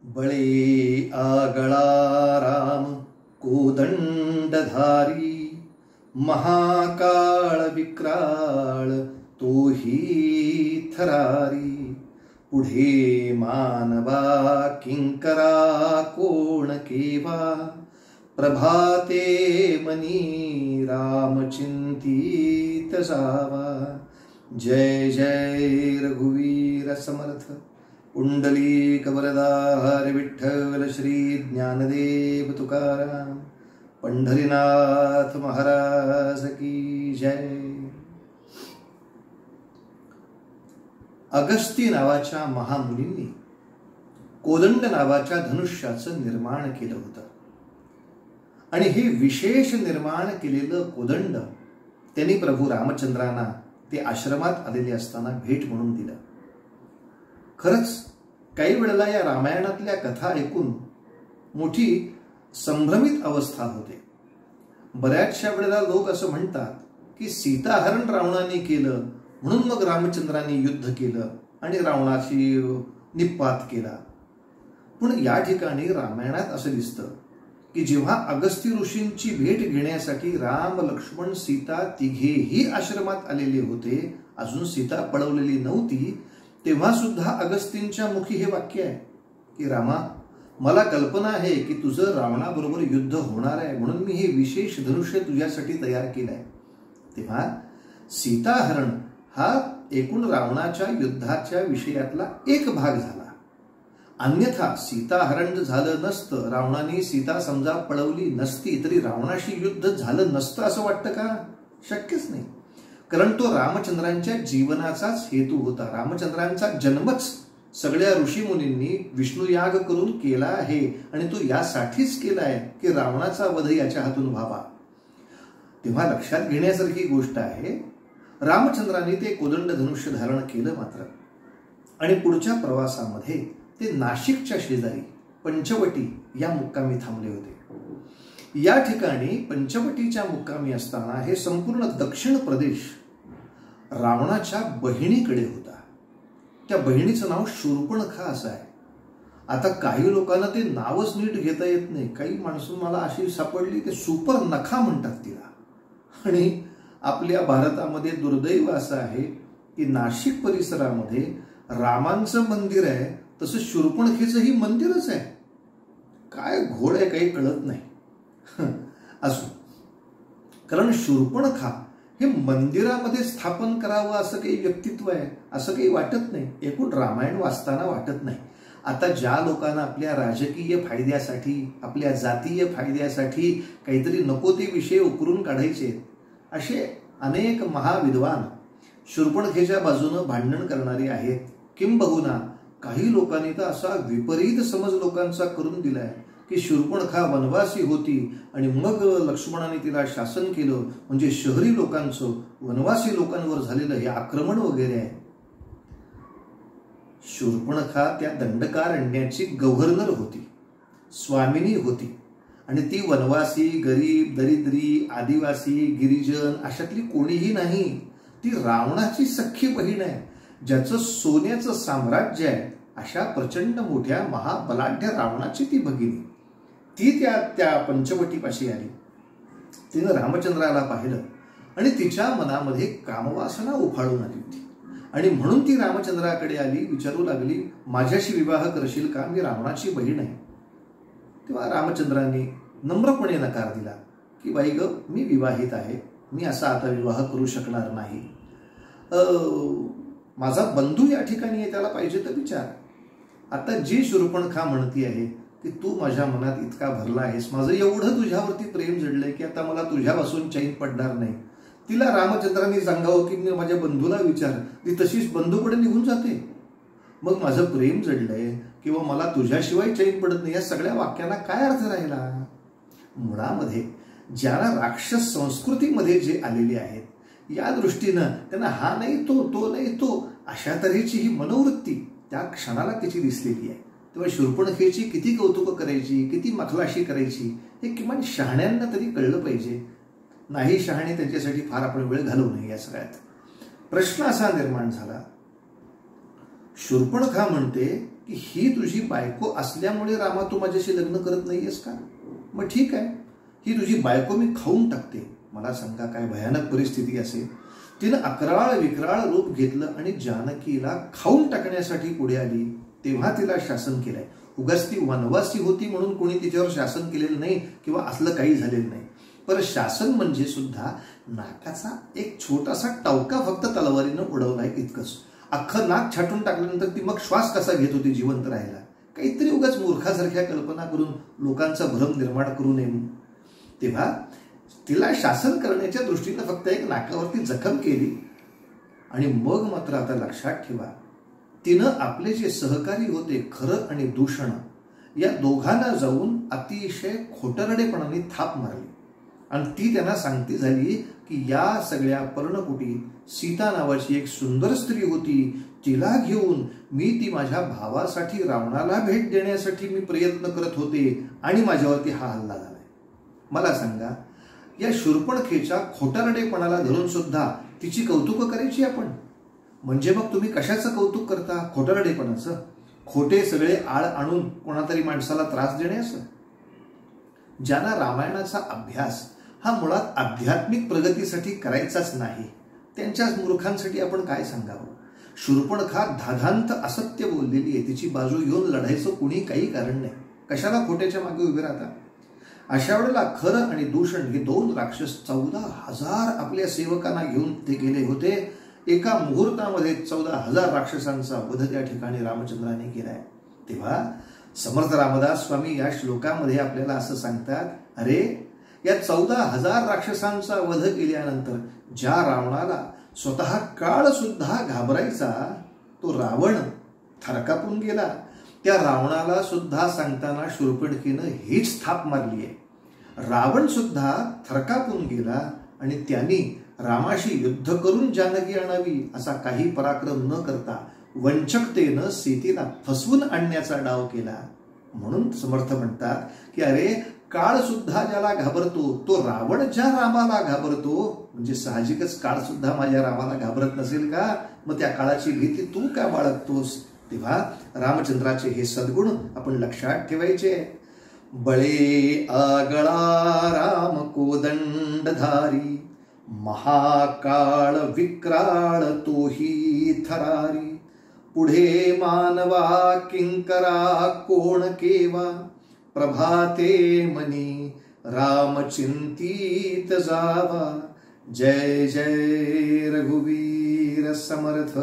बळे आगळा राम कोदंडधारी, महाकाळ विक्राळ तोही थरारी. पुढे मानवा किंकरा कोण केवा, प्रभाते मनी राम चिंतित जावा. जय जय रघुवीर समर्थ पुंडलिक वरदा हरी विठ्ठल श्री ज्ञानदेव तुकाराम. पंढरीनाथ महाराज की जय. अगस्ती नावाच्या महामुनींनी कोदंड नावाच्या धनुष्याचं निर्माण केलं होतं आणि हे विशेष निर्माण केलेलं कोदंड त्यांनी प्रभू रामचंद्रांना ते आश्रमात आलेले असताना भेट म्हणून दिलं. खरंच काही वेळेला या रामायणातल्या कथा ऐकून मोठी संभ्रमित अवस्था होते. बऱ्याचशा वेळेला लोक असं म्हणतात की सीताहरण रावणाने केलं म्हणून मग रामचंद्रांनी युद्ध केलं आणि रावणाची निपात केला. पण या ठिकाणी रामायणात असं दिसतं की जेव्हा अगस्ती ऋषींची भेट घेण्यासाठी राम लक्ष्मण सीता तिघेही आश्रमात आलेले होते, अजून सीता पळवलेली नव्हती, तेव्हा सुद्धा अगस्तींच्या मुखी हे वाक्य आहे की रामा, मला कल्पना आहे की तुझं रावणाबरोबर युद्ध होणार आहे, म्हणून मी हे विशेष धनुष्य तुझ्यासाठी तयार केलंय. तेव्हा सीताहरण हा एकूण रावणाच्या युद्धाच्या विषयातला एक भाग झाला. अन्यथा सीताहरण झालं नसतं, रावणाने सीता समजा पळवली नसती तरी रावणाशी युद्ध झालं नसतं असं वाटतं का? शक्यच नाही. कारण तो रामचंद्रांच्या जीवनाचाच हेतू होता. रामचंद्रांचा जन्मच सगळ्या ऋषीमुनींनी विष्णुयाग करून केला आहे आणि तो यासाठीच केला आहे की रावणाचा वध याच्या हातून व्हावा. तेव्हा लक्षात घेण्यासारखी गोष्ट आहे, रामचंद्रांनी ते कोदंड धनुष्य धारण केलं मात्र, आणि पुढच्या प्रवासामध्ये ते नाशिकच्या शेजारी पंचवटी या मुक्कामी थांबले होते. या ठिकाणी पंचवटीच्या मुक्कामी असताना हे संपूर्ण दक्षिण प्रदेश रावणाच्या बहिणीकडे होता. त्या बहिणीचं नाव शूर्पणखा असं आहे. आता काही लोकांना ते नावच नीट घेता येत नाही. काही माणसं मला अशी सापडली ते सुपर नखा म्हणतात तिला. आणि आपल्या भारतामध्ये दुर्दैव असं आहे की नाशिक परिसरामध्ये रामांचं मंदिर आहे, तसं शूर्पणखेचंही मंदिरच आहे. काय घोळ आहे काही कळत नाही. असो, कारण शूर्पणखा हे मंदिरामध्ये स्थापन करावं असं काही व्यक्तित्व आहे असं काही वाटत नाही. एकूण रामायण वाचताना वाटत नाही. आता ज्या लोकांना आपल्या राजकीय फायद्यासाठी, आपल्या जातीय फायद्यासाठी काहीतरी नको ते विषय उकरून काढायचे, असे अनेक महाविद्वान शूर्पणखेच्या बाजूनं भांडण करणारे आहेत. किंबहुना काही लोकांनी तर असा विपरीत समज लोकांचा करून दिलाय की शूर्पणखा वनवासी होती आणि मग लक्ष्मणाने तिला शासन केलं, म्हणजे शहरी लोकांचं वनवासी लोकांवर झालेलं हे आक्रमण वगैरे आहे. शूर्पणखा त्या दंडकारण्यांची गव्हर्नर होती, स्वामिनी होती, आणि ती वनवासी, गरीब, दरिद्री, आदिवासी, गिरिजन अशातली कोणीही नाही. ती रावणाची सख्खी बहीण आहे, ज्याचं सोन्याचं साम्राज्य आहे. अशा प्रचंड मोठ्या महाबलाढ्य रावणाची ती भगिनी. ती त्या पंचवटीपाशी आली. तिनं रामचंद्राला पाहिलं आणि तिच्या मनामध्ये कामवासना उफाळून आली होती, आणि म्हणून ती रामचंद्राकडे आली. विचारू लागली, माझ्याशी विवाह करशील का? मी रावणाची बहीण आहे. तेव्हा रामचंद्रांनी नम्रपणे नकार दिला की बाई ग, मी विवाहित आहे, मी असा आता विवाह करू शकणार नाही. माझा बंधू या ठिकाणी आहे, त्याला पाहिजे तर विचार. आता जी शूर्पणखा म्हणती आहे की तू माझ्या मनात इतका भरला आहेस, माझं एवढं तुझ्यावरती प्रेम जडलंय की आता मला तुझ्यापासून चैन पडणार नाही. तिला रामचंद्रांनी सांगावं की मी माझ्या बंधूला विचार. ती तशीच बंधूकडे निघून जाते. मग माझं प्रेम जडलंय किंवा मला तुझ्याशिवाय चैन पडत नाही, या सगळ्या वाक्याला काय अर्थ राहिला? मुळामध्ये ज्याला राक्षस संस्कृतीमध्ये जे आलेले आहेत, या दृष्टीनं त्यांना हा नाही तो, तो नाही तो, अशा तऱ्हेची ही मनोवृत्ती त्या क्षणाला तिची दिसलेली आहे. तेव्हा शूर्पणखेची किती कौतुक करायची, किती मखलाशी करायची, हे किमान शहाण्यांना तरी कळलं पाहिजे. नाही शहाणे त्यांच्यासाठी फार आपण वेळ घालवू नये. या सगळ्यात प्रश्न असा निर्माण झाला, शूर्पणखा म्हणते की ही तुझी बायको असल्यामुळे रामा तू माझ्याशी लग्न करत नाहीयेस का? मग ठीक आहे, ही तुझी बायको मी खाऊन टाकते. मला सांगा काय भयानक परिस्थिती असेल. तिनं अकराळ विक्राळ रूप घेतलं आणि जानकीला खाऊन टाकण्यासाठी पुढे आली. तेव्हा तिला शासन केलंय. उगाच ती वनवासी होती म्हणून कोणी तिच्यावर शासन केलेलं नाही किंवा असलं काही झालेलं नाही. पर शासन म्हणजे सुद्धा नाकाचा एक छोटासा टवका फक्त तलवारीनं उडवलाय इतकंच. अख्खं नाक छाटून टाकल्यानंतर ती मग श्वास कसा घेत होती जिवंत राहायला. काहीतरी उगाच मूर्खासारख्या कल्पना करून लोकांचा भ्रम निर्माण करू नये. तेव्हा तिला शासन करण्याच्या दृष्टीनं फक्त एक नाकावरती जखम केली. आणि मग मात्र आता लक्षात ठेवा, तिनं आपले जे सहकारी होते खरं आणि दूषण या दोघांना जाऊन अतिशय खोटरडेपणाने थाप मारली. आणि ती त्यांना सांगती झाली की या सगळ्या पर्णकुटी सीता नावाची एक सुंदर स्त्री होती, तिला घेऊन मी ती माझ्या भावासाठी रावणाला भेट देण्यासाठी मी प्रयत्न करत होते आणि माझ्यावरती हा हल्ला झालाय. मला सांगा, या शूर्पणखेच्या खोटारडेपणाला धरून सुद्धा तिची कौतुक करायची आपण? म्हणजे मग तुम्ही कशाचं कौतुक करता? खोटारडेपणाचं. खोटे सगळे आळ आणून कोणातरी माणसाला त्रास देण्याचं. ज्यांना रामायणाचा अभ्यास हा मुळात आध्यात्मिक प्रगतीसाठी करायचाच नाही, त्यांच्याच मूर्खांसाठी आपण काय सांगावं. शूर्पणखा धाधांत असत्य बोललेली आहे. तिची बाजू घेऊन लढायचं कुणी काही कारण नाही. कशाला खोट्याच्या मागे उभे राहता? अशा वेळेला खरं आणि दूषण हे दोन राक्षस 14,000 आपल्या सेवकांना घेऊन ते गेले होते. एका मुहूर्तामध्ये 14,000 राक्षसांचा वध त्या ठिकाणी रामचंद्राने केलाय. तेव्हा समर्थ रामदास स्वामी या श्लोकामध्ये आपल्याला असं सांगतात, अरे या 14,000 राक्षसांचा वध केल्यानंतर ज्या रावणाला स्वतः काळ सुद्धा घाबरायचा तो रावण थरकापून गेला. त्या रावणाला सुद्धा सांगताना शूर्पणखीनं हीच थाप मारली आहे. रावण सुद्धा थरकापून गेला आणि त्यांनी रामाशी युद्ध करून जानकी आणावी असा काही पराक्रम न करता वंचकतेनं सीतेला फसवून आणण्याचा डाव केला. म्हणून समर्थ म्हणतात की अरे काळ सुद्धा ज्याला घाबरतो तो रावण ज्या रामाला घाबरतो, म्हणजे साहजिकच काळ सुद्धा माझ्या रामाला घाबरत नसेल का? मग त्या काळाची भीती तू का बाळगतोस? तेव्हा रामचंद्राचे हे सद्गुण आपण लक्षात ठेवायचे. बळे आगळा राम कोदंडधारी, महाकाळ विक्राळ तोही थरारी, पुढे मानवा किंकरा कोण केवा, प्रभाते मनी राम चिंतित जावा. जय जय रघुवीर समर्थ.